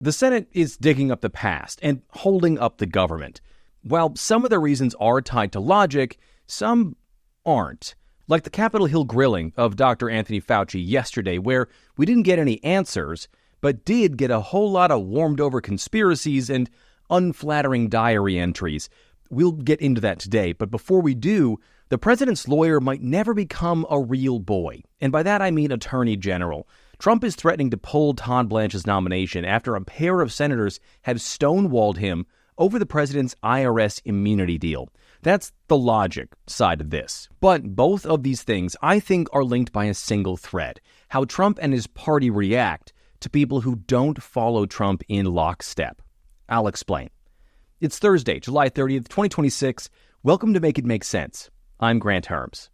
The Senate is digging up the past and holding up the government. While some of the reasons are tied to logic, some aren't. Like the Capitol Hill grilling of Dr. Anthony Fauci yesterday, where we didn't get any answers, but did get a whole lot of warmed-over conspiracies and unflattering diary entries. We'll get into that today, but before we do, the president's lawyer might never become a real boy. And by that I mean attorney general. Trump is threatening to pull Todd Blanche's nomination after a pair of senators have stonewalled him over the president's IRS immunity deal. That's the logic side of this. But both of these things, I think, are linked by a single thread: how Trump and his party react to people who don't follow Trump in lockstep. I'll explain. It's Thursday, July 30th, 2026. Welcome to Make It Make Sense. I'm Grant Hermes.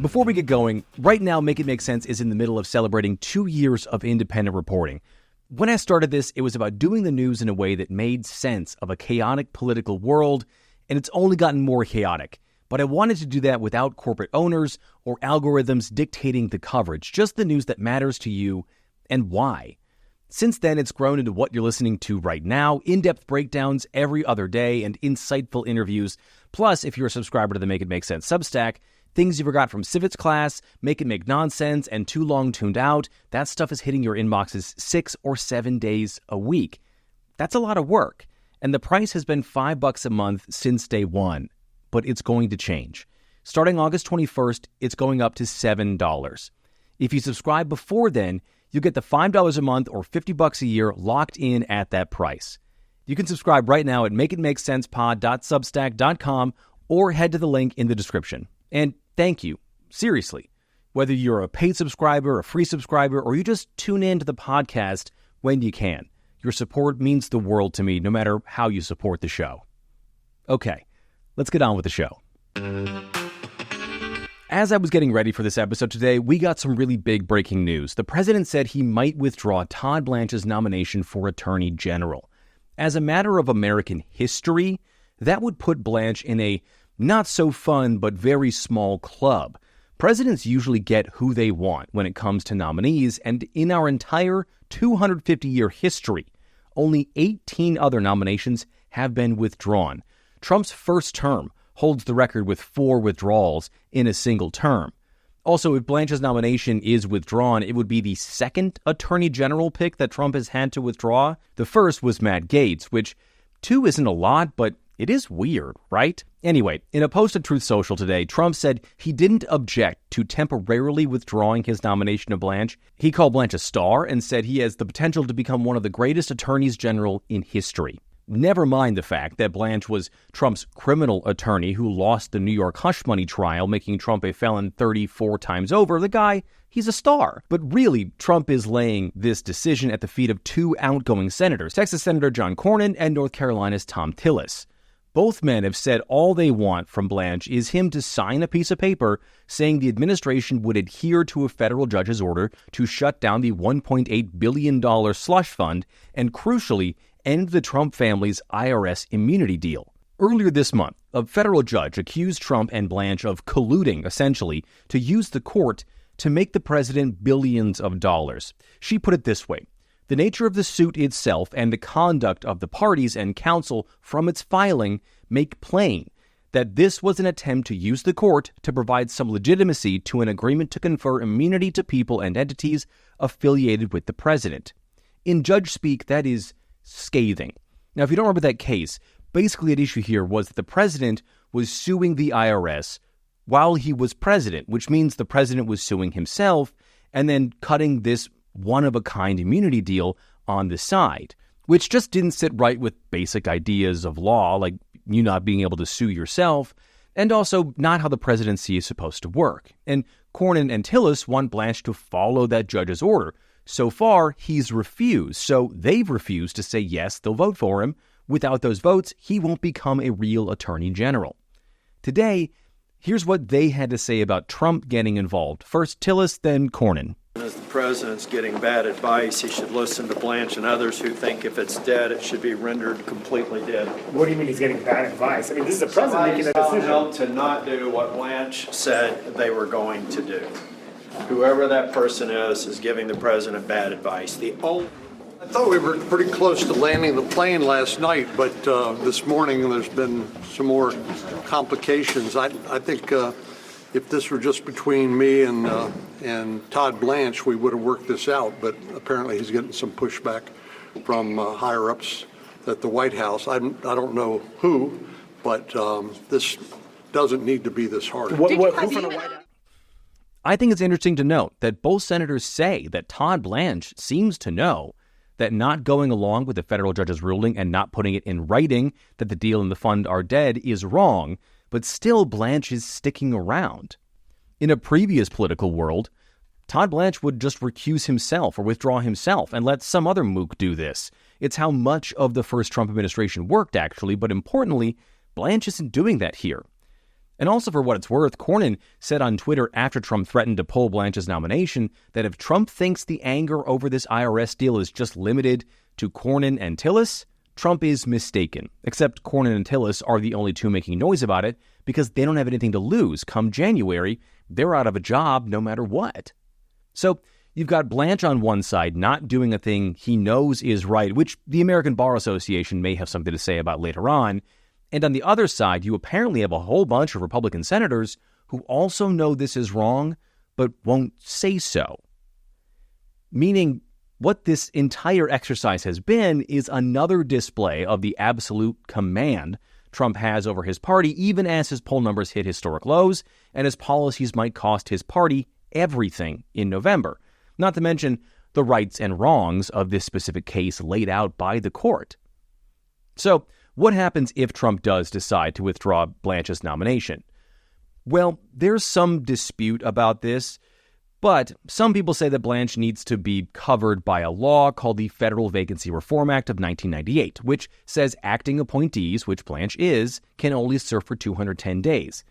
Before we get going, right now Make It Make Sense is in the middle of celebrating 2 years of independent reporting. When I started this, it was about doing the news in a way that made sense of a chaotic political world, and it's only gotten more chaotic. But I wanted to do that without corporate owners or algorithms dictating the coverage, just the news that matters to you and why. Since then, it's grown into what you're listening to right now: in-depth breakdowns every other day and insightful interviews. Plus, if you're a subscriber to the Make It Make Sense Substack, things you forgot from civics class, Make It Make Nonsense, and Too Long Tuned Out, that stuff is hitting your inboxes 6 or 7 days a week. That's a lot of work, and the price has been $5 a month since day one, but it's going to change. Starting August 21st, it's going up to $7. If you subscribe before then, you'll get the $5 a month or $50 a year locked in at that price. You can subscribe right now at makeitmakesensepod.substack.com or head to the link in the description. And thank you, seriously. Whether you're a paid subscriber, a free subscriber, or you just tune in to the podcast when you can, your support means the world to me, no matter how you support the show. Okay, let's get on with the show. As I was getting ready for this episode today, we got some really big breaking news. The president said he might withdraw Todd Blanche's nomination for attorney general. As a matter of American history, that would put Blanche in a not so fun but very small club. Presidents usually get who they want when it comes to nominees, and in our entire 250-year history, only 18 other nominations have been withdrawn. Trump's first term holds the record with 4 withdrawals in a single term. Also, if Blanche's nomination is withdrawn, it would be the second attorney general pick that Trump has had to withdraw. The first was Matt Gaetz, which 2 isn't a lot, but it is weird, right? Anyway, in a post on Truth Social today, Trump said he didn't object to temporarily withdrawing his nomination of Blanche. He called Blanche a star and said he has the potential to become one of the greatest attorneys general in history. Never mind the fact that Blanche was Trump's criminal attorney who lost the New York hush money trial, making Trump a felon 34 times over. The guy, he's a star. But really, Trump is laying this decision at the feet of 2 outgoing senators, Texas Senator John Cornyn and North Carolina's Thom Tillis. Both men have said all they want from Blanche is him to sign a piece of paper saying the administration would adhere to a federal judge's order to shut down the $1.8 billion slush fund and, crucially, end the Trump family's IRS immunity deal. Earlier this month, a federal judge accused Trump and Blanche of colluding, essentially, to use the court to make the president billions of dollars. She put it this way: the nature of the suit itself and the conduct of the parties and counsel from its filing make plain that this was an attempt to use the court to provide some legitimacy to an agreement to confer immunity to people and entities affiliated with the president. In judge speak, that is scathing. Now, if you don't remember that case, basically at issue here was that the president was suing the IRS while he was president, which means the president was suing himself and then cutting this one-of-a-kind immunity deal on the side, which just didn't sit right with basic ideas of law, like you not being able to sue yourself, and also not how the presidency is supposed to work. And Cornyn and Tillis want Blanche to follow that judge's order. So far, he's refused, so they've refused to say yes, they'll vote for him. Without those votes, he won't become a real attorney general. Today, here's what they had to say about Trump getting involved. First Tillis, then Cornyn. As the president's getting bad advice, he should listen to Blanche and others who think if it's dead, it should be rendered completely dead. What do you mean he's getting bad advice? I mean, this is the president making a decision. To not do what Blanche said they were going to do. Whoever that person is giving the president bad advice. I thought we were pretty close to landing the plane last night, but this morning there's been some more complications. I think if this were just between me and Todd Blanche, we would have worked this out, but apparently he's getting some pushback from higher-ups at the White House. I don't know who, but this doesn't need to be this hard. Who from the White House? I think it's interesting to note that both senators say that Todd Blanche seems to know that not going along with the federal judge's ruling and not putting it in writing that the deal and the fund are dead is wrong, but still Blanche is sticking around. In a previous political world, Todd Blanche would just recuse himself or withdraw himself and let some other mook do this. It's how much of the first Trump administration worked, actually, but importantly, Blanche isn't doing that here. And also, for what it's worth, Cornyn said on Twitter after Trump threatened to pull Blanche's nomination that if Trump thinks the anger over this IRS deal is just limited to Cornyn and Tillis, Trump is mistaken. Except Cornyn and Tillis are the only two making noise about it because they don't have anything to lose. Come January, they're out of a job no matter what. So you've got Blanche on one side not doing a thing he knows is right, which the American Bar Association may have something to say about later on. And on the other side, you apparently have a whole bunch of Republican senators who also know this is wrong, but won't say so. Meaning, what this entire exercise has been is another display of the absolute command Trump has over his party, even as his poll numbers hit historic lows and his policies might cost his party everything in November. Not to mention the rights and wrongs of this specific case laid out by the court. So, what happens if Trump does decide to withdraw Blanche's nomination? Well, there's some dispute about this, but some people say that Blanche needs to be covered by a law called the Federal Vacancy Reform Act of 1998, which says acting appointees, which Blanche is, can only serve for 210 days.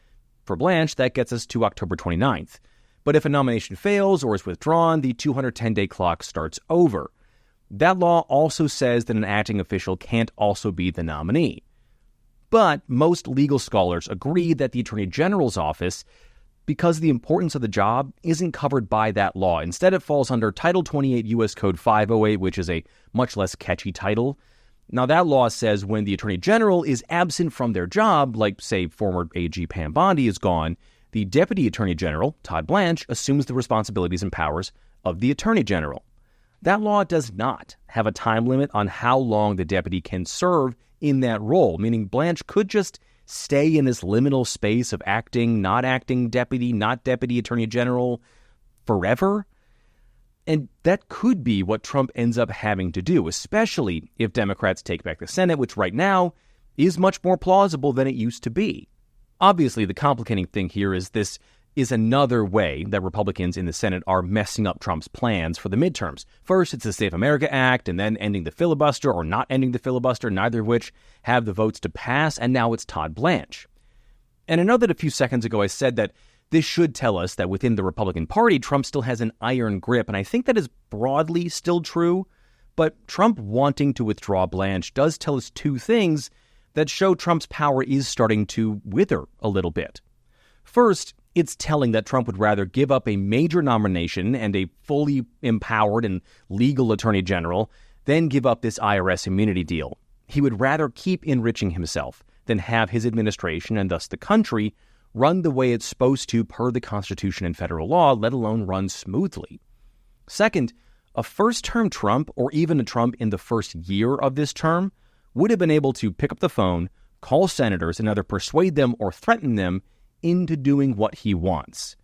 For Blanche, that gets us to October 29th. But if a nomination fails or is withdrawn, the 210-day clock starts over. That law also says that an acting official can't also be the nominee. But most legal scholars agree that the Attorney General's office, because of the importance of the job, isn't covered by that law. Instead, it falls under Title 28 U.S. Code 508, which is a much less catchy title. Now, that law says when the Attorney General is absent from their job, like, say, former AG Pam Bondi is gone, the Deputy Attorney General, Todd Blanche, assumes the responsibilities and powers of the Attorney General. That law does not have a time limit on how long the deputy can serve in that role, meaning Blanche could just stay in this liminal space of acting, not deputy attorney general forever. And that could be what Trump ends up having to do, especially if Democrats take back the Senate, which right now is much more plausible than it used to be. Obviously, the complicating thing here is this is another way that Republicans in the Senate are messing up Trump's plans for the midterms. First, it's the Save America Act, and then ending the filibuster or not ending the filibuster, neither of which have the votes to pass, and now it's Todd Blanche. And I know that a few seconds ago I said that this should tell us that within the Republican Party, Trump still has an iron grip, and I think that is broadly still true, but Trump wanting to withdraw Blanche does tell us two things that show Trump's power is starting to wither a little bit. First, it's telling that Trump would rather give up a major nomination and a fully empowered and legal attorney general than give up this IRS immunity deal. He would rather keep enriching himself than have his administration and thus the country run the way it's supposed to per the Constitution and federal law, let alone run smoothly. Second, a first-term Trump, or even a Trump in the first year of this term, would have been able to pick up the phone, call senators, and either persuade them or threaten them into doing what he wants.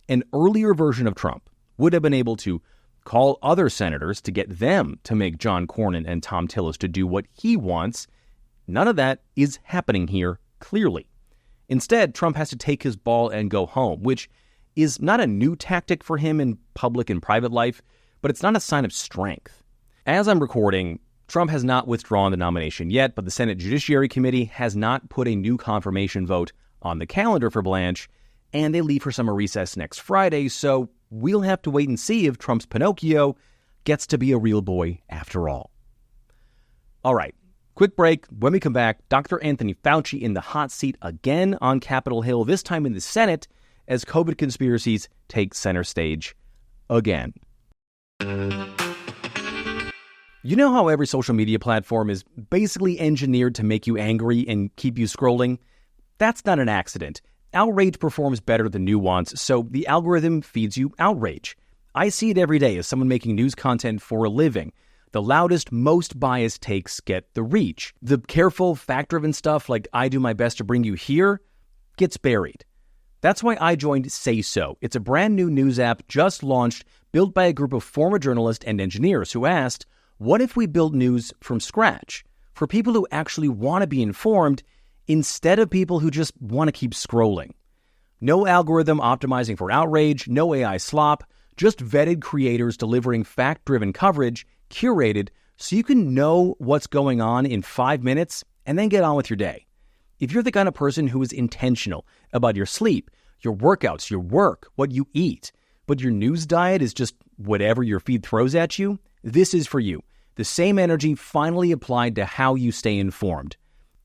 An earlier version of Trump would have been able to call other senators to get them to make John Cornyn and Thom Tillis to do what he wants. None of that is happening here, clearly. Instead, Trump has to take his ball and go home, which is not a new tactic for him in public and private life, but it's not a sign of strength. As I'm recording, Trump has not withdrawn the nomination yet, but the Senate Judiciary Committee has not put a new confirmation vote on the calendar for Blanche, and they leave for summer recess next Friday, so we'll have to wait and see if Trump's Pinocchio gets to be a real boy after all. All right, quick break. When we come back, Dr. Anthony Fauci in the hot seat again on Capitol Hill, this time in the Senate, as COVID conspiracies take center stage again. You know how every social media platform is basically engineered to make you angry and keep you scrolling? That's not an accident. Outrage performs better than nuance, so the algorithm feeds you outrage. I see it every day as someone making news content for a living. The loudest, most biased takes get the reach. The careful, fact-driven stuff like I do my best to bring you here gets buried. That's why I joined Say So. It's a brand new news app just launched, built by a group of former journalists and engineers who asked, what if we build news from scratch for people who actually want to be informed instead of people who just want to keep scrolling? No algorithm optimizing for outrage, no AI slop, just vetted creators delivering fact-driven coverage, curated so you can know what's going on in 5 minutes and then get on with your day. If you're the kind of person who is intentional about your sleep, your workouts, your work, what you eat, but your news diet is just whatever your feed throws at you, this is for you. The same energy finally applied to how you stay informed.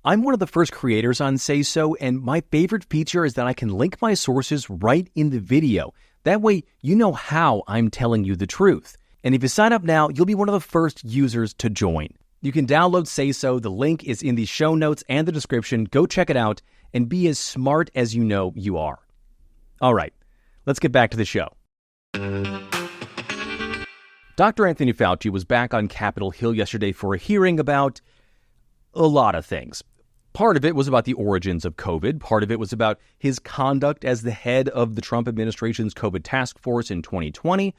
I'm one of the first creators on Say So, and my favorite feature is that I can link my sources right in the video. That way, you know how I'm telling you the truth. And if you sign up now, you'll be one of the first users to join. You can download Say So. The link is in the show notes and the description. Go check it out and be as smart as you know you are. All right, let's get back to the show. Dr. Anthony Fauci was back on Capitol Hill yesterday for a hearing about a lot of things. Part of it was about the origins of COVID. Part of it was about his conduct as the head of the Trump administration's COVID task force in 2020.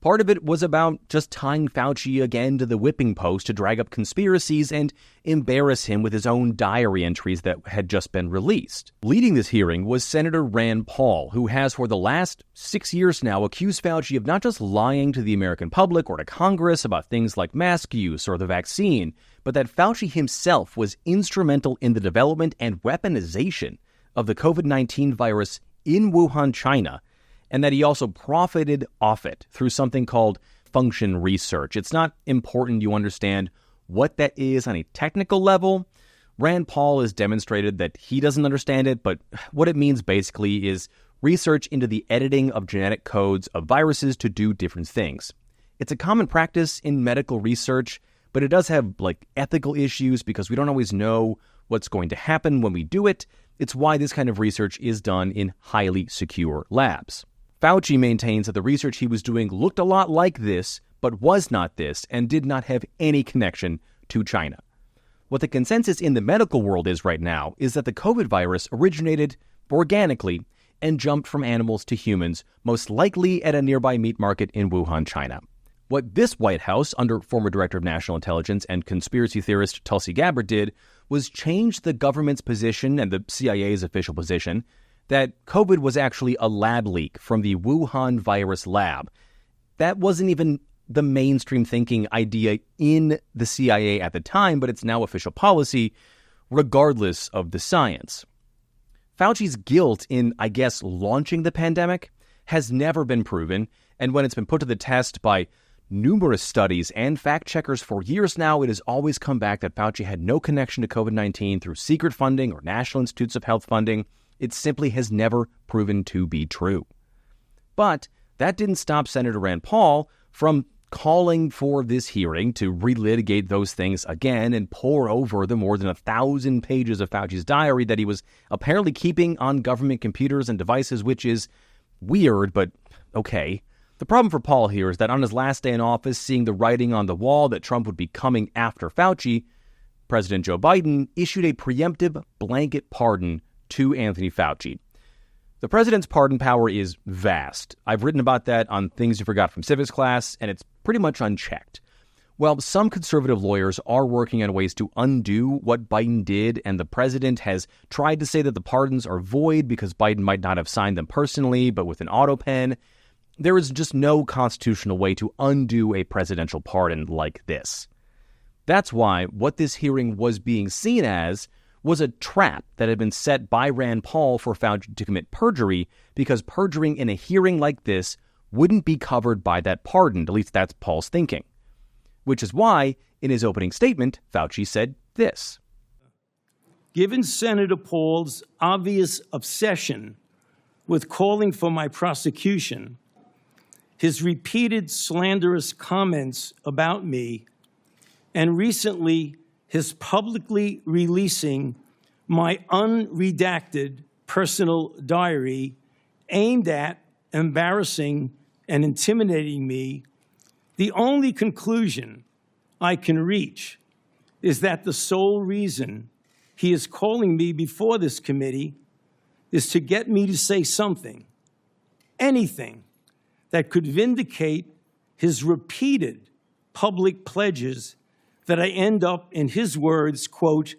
Part of it was about just tying Fauci again to the whipping post to drag up conspiracies and embarrass him with his own diary entries that had just been released. Leading this hearing was Senator Rand Paul, who has for the last 6 years now accused Fauci of not just lying to the American public or to Congress about things like mask use or the vaccine, but that Fauci himself was instrumental in the development and weaponization of the COVID-19 virus in Wuhan, China, and that he also profited off it through something called function research. It's not important you understand what that is on a technical level. Rand Paul has demonstrated that he doesn't understand it, but what it means basically is research into the editing of genetic codes of viruses to do different things. It's a common practice in medical research, but it does have ethical issues because we don't always know what's going to happen when we do it. It's why this kind of research is done in highly secure labs. Fauci maintains that the research he was doing looked a lot like this, but was not this, and did not have any connection to China. What the consensus in the medical world is right now is that the COVID virus originated organically and jumped from animals to humans, most likely at a nearby meat market in Wuhan, China. What this White House, under former Director of National Intelligence and conspiracy theorist Tulsi Gabbard, did was change the government's position and the CIA's official position that COVID was actually a lab leak from the Wuhan virus lab. That wasn't even the mainstream thinking idea in the CIA at the time, but it's now official policy, regardless of the science. Fauci's guilt in, launching the pandemic has never been proven, and when it's been put to the test by numerous studies and fact-checkers for years now, it has always come back that Fauci had no connection to COVID-19 through secret funding or National Institutes of Health funding. It simply has never proven to be true. But that didn't stop Senator Rand Paul from calling for this hearing to relitigate those things again and pore over the more than 1,000 pages of Fauci's diary that he was apparently keeping on government computers and devices, which is weird, but okay. The problem for Paul here is that on his last day in office, seeing the writing on the wall that Trump would be coming after Fauci, President Joe Biden issued a preemptive blanket pardon to Anthony Fauci. The president's pardon power is vast. I've written about that on Things You Forgot from Civics class, and it's pretty much unchecked. Well, some conservative lawyers are working on ways to undo what Biden did, and the president has tried to say that the pardons are void because Biden might not have signed them personally, but with an auto pen. There is just no constitutional way to undo a presidential pardon like this. That's why what this hearing was being seen as was a trap that had been set by Rand Paul for Fauci to commit perjury, because perjuring in a hearing like this wouldn't be covered by that pardon. At least that's Paul's thinking. Which is why, in his opening statement, Fauci said this. Given Senator Paul's obvious obsession with calling for my prosecution, his repeated slanderous comments about me, and recently his publicly releasing my unredacted personal diary aimed at embarrassing and intimidating me, the only conclusion I can reach is that the sole reason he is calling me before this committee is to get me to say something, anything, that could vindicate his repeated public pledges that I end up, in his words, quote,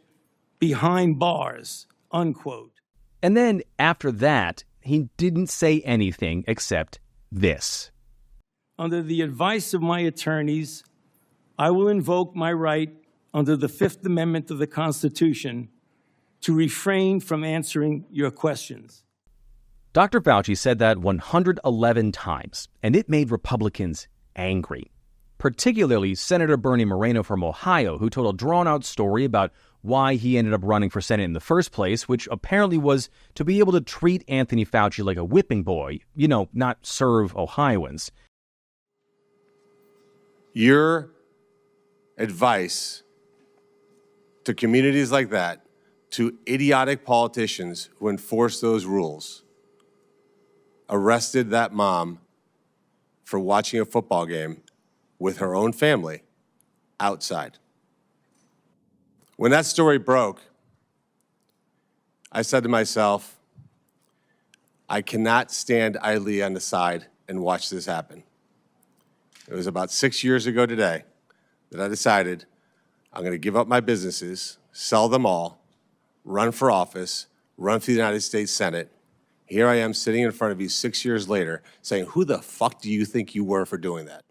behind bars, unquote. And then after that, he didn't say anything except this. Under the advice of my attorneys, I will invoke my right under the Fifth Amendment of the Constitution to refrain from answering your questions. Dr. Fauci said that 111 times, and it made Republicans angry. Particularly Senator Bernie Moreno from Ohio, who told a drawn-out story about why he ended up running for Senate in the first place, which apparently was to be able to treat Anthony Fauci like a whipping boy, not serve Ohioans. Your advice to communities like that, to idiotic politicians who enforce those rules, arrested that mom for watching a football game with her own family outside. When that story broke, I said to myself, I cannot stand idly on the side and watch this happen. It was about 6 years ago today that I decided I'm going to give up my businesses, sell them all, run for office, run for the United States Senate. Here I am sitting in front of you 6 years later saying, who the fuck do you think you were for doing that?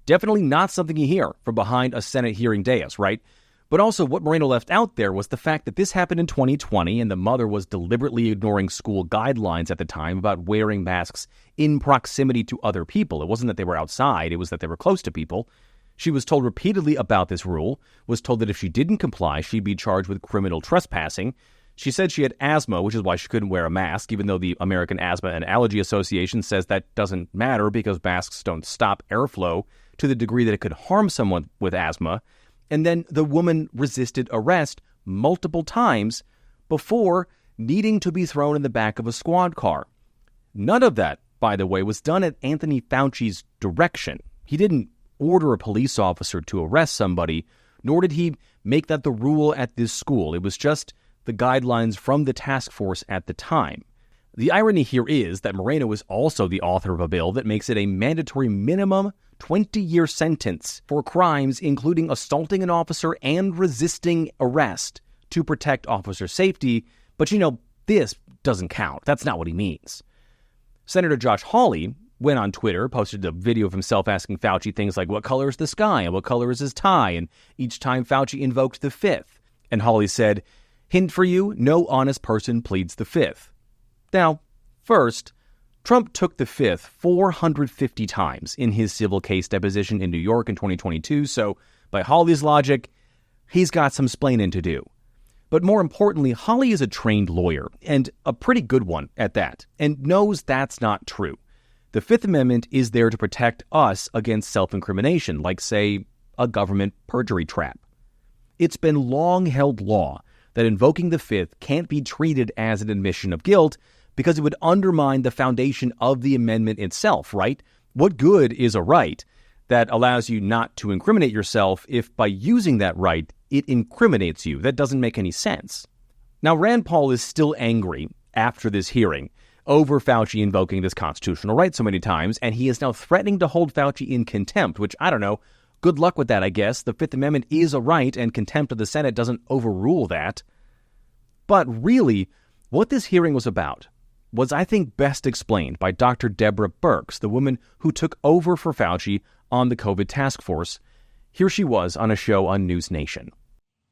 Definitely not something you hear from behind a Senate hearing dais, right? But also what Moreno left out there was the fact that this happened in 2020 and the mother was deliberately ignoring school guidelines at the time about wearing masks in proximity to other people. It wasn't that they were outside, it was that they were close to people. She was told repeatedly about this rule, was told that if she didn't comply, she'd be charged with criminal trespassing. She said she had asthma, which is why she couldn't wear a mask, even though the American Asthma and Allergy Association says that doesn't matter because masks don't stop airflow to the degree that it could harm someone with asthma. And then the woman resisted arrest multiple times before needing to be thrown in the back of a squad car. None of that, by the way, was done at Anthony Fauci's direction. He didn't order a police officer to arrest somebody, nor did he make that the rule at this school. It was just the guidelines from the task force at the time. The irony here is that Moreno is also the author of a bill that makes it a mandatory minimum 20-year sentence for crimes including assaulting an officer and resisting arrest to protect officer safety. But this doesn't count. That's not what he means. Senator Josh Hawley went on Twitter, posted a video of himself asking Fauci things like what color is the sky and what color is his tie, and each time Fauci invoked the fifth. And Hawley said, hint for you, no honest person pleads the fifth. Now, first, Trump took the fifth 450 times in his civil case deposition in New York in 2022, so by Hawley's logic, he's got some splaining to do. But more importantly, Hawley is a trained lawyer, and a pretty good one at that, and knows that's not true. The Fifth Amendment is there to protect us against self-incrimination, like, say, a government perjury trap. It's been long-held law that invoking the Fifth can't be treated as an admission of guilt because it would undermine the foundation of the amendment itself, right? What good is a right that allows you not to incriminate yourself if by using that right, it incriminates you? That doesn't make any sense. Now, Rand Paul is still angry after this hearing over Fauci invoking this constitutional right so many times, and he is now threatening to hold Fauci in contempt, which, I don't know, good luck with that, I guess. The Fifth Amendment is a right, and contempt of the Senate doesn't overrule that. But really, what this hearing was about was, I think, best explained by Dr. Deborah Birx, the woman who took over for Fauci on the COVID task force. Here she was on a show on News Nation.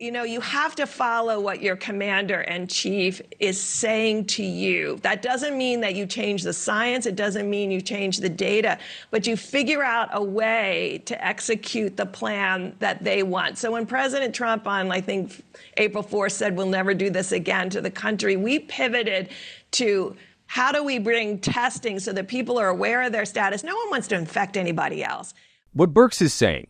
You know, you have to follow what your commander-in-chief is saying to you. That doesn't mean that you change the science. It doesn't mean you change the data. But you figure out a way to execute the plan that they want. So when President Trump on, I think, April 4th said, we'll never do this again to the country, we pivoted to how do we bring testing so that people are aware of their status? No one wants to infect anybody else. What Birx is saying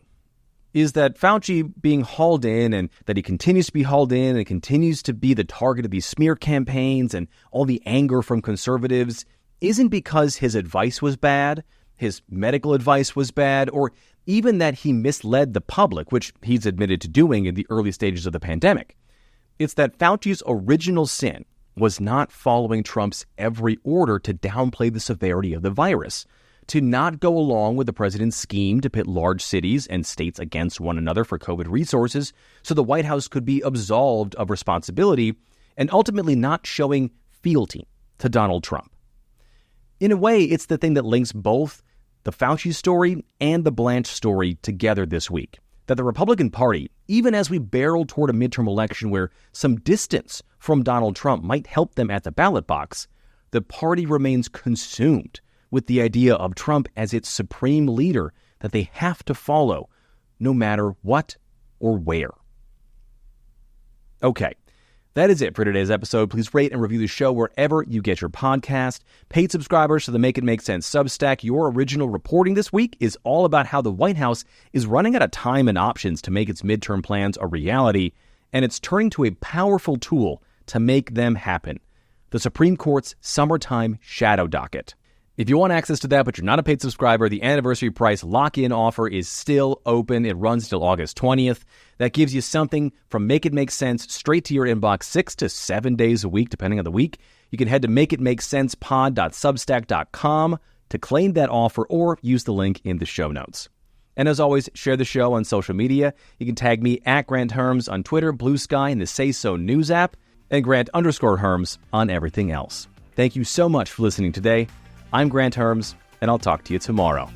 is that Fauci being hauled in, and that he continues to be hauled in and continues to be the target of these smear campaigns and all the anger from conservatives, isn't because his advice was bad, his medical advice was bad, or even that he misled the public, which he's admitted to doing in the early stages of the pandemic. It's that Fauci's original sin was not following Trump's every order to downplay the severity of the virus, to not go along with the president's scheme to pit large cities and states against one another for COVID resources so the White House could be absolved of responsibility, and ultimately not showing fealty to Donald Trump. In a way, it's the thing that links both the Fauci story and the Blanche story together this week, that the Republican Party, even as we barrel toward a midterm election where some distance from Donald Trump might help them at the ballot box, the party remains consumed with the idea of Trump as its supreme leader that they have to follow, no matter what or where. Okay, that is it for today's episode. Please rate and review the show wherever you get your podcast. Paid subscribers to the Make It Make Sense Substack, your original reporting this week is all about how the White House is running out of time and options to make its midterm plans a reality, and it's turning to a powerful tool to make them happen: the Supreme Court's summertime shadow docket. If you want access to that, but you're not a paid subscriber, the anniversary price lock-in offer is still open. It runs till August 20th. That gives you something from Make It Make Sense straight to your inbox 6 to 7 days a week, depending on the week. You can head to makeitmakesensepod.substack.com to claim that offer, or use the link in the show notes. And as always, share the show on social media. You can tag me at Grant Hermes on Twitter, Blue Sky, and the Say So News app, and Grant_Hermes on everything else. Thank you so much for listening today. I'm Grant Hermes, and I'll talk to you tomorrow.